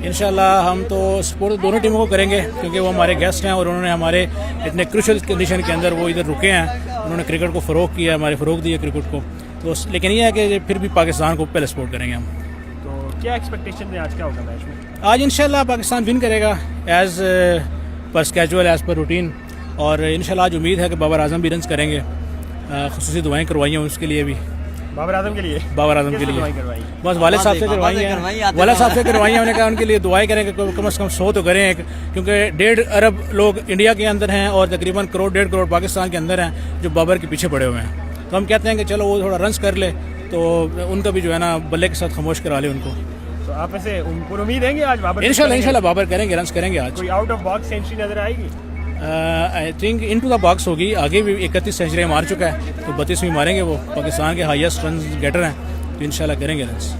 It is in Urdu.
انشاءاللہ ہم تو سپورٹ دونوں ٹیموں کو کریں گے کیونکہ وہ ہمارے گیسٹ ہیں اور انہوں نے ہمارے اتنے کروشل کنڈیشن کے اندر وہ ادھر رکے ہیں, انہوں نے کرکٹ کو فروغ کیا, ہمارے فروغ دی ہے کرکٹ کو. تو لیکن یہ ہے کہ پھر بھی پاکستان کو پہلے سپورٹ کریں گے ہم. تو کیا ایکسپیکٹیشن ہے آج کیا ہوگا میچ میں؟ آج انشاءاللہ پاکستان ون کرے گا as per schedule, as per routine, اور انشاءاللہ آج امید ہے کہ بابر اعظم بھی رنز کریں گے. خصوصی دعائیں کروائی ہیں اس کے لیے بھی, بابر اعظم کے لیے. بابر اعظم کے لیے بس والد صاحب سے کروائی ہیں, والد صاحب سے کروائی ہیں. انہوں نے کہا ان کے لیے دعائیں کریں کہ کم از کم 100 تو کریں, کیونکہ 1.5 ارب لوگ انڈیا کے اندر ہیں اور تقریباً 1.5 کروڑ پاکستان کے اندر ہیں جو بابر کے پیچھے پڑے ہوئے ہیں. تو ہم کہتے ہیں کہ چلو وہ تھوڑا رنز کر لے تو ان کا بھی جو ہے نا بلے کے ساتھ خاموش کرا لے ان کو. تو آپ ایسے پر امید ہیں کہ آج بابر انشاءاللہ بابر کریں گے, رنز کریں گے آج. کوئی آؤٹ آف باکس سینچری نظر آئے گی؟ I think in to the box ہوگی. آگے بھی 31 سینچریاں مار چکا ہے تو 32 بھی ماریں گے. وہ پاکستان کے ہائیسٹ رنز گیٹر ہیں, تو انشاءاللہ کریں گے رنز.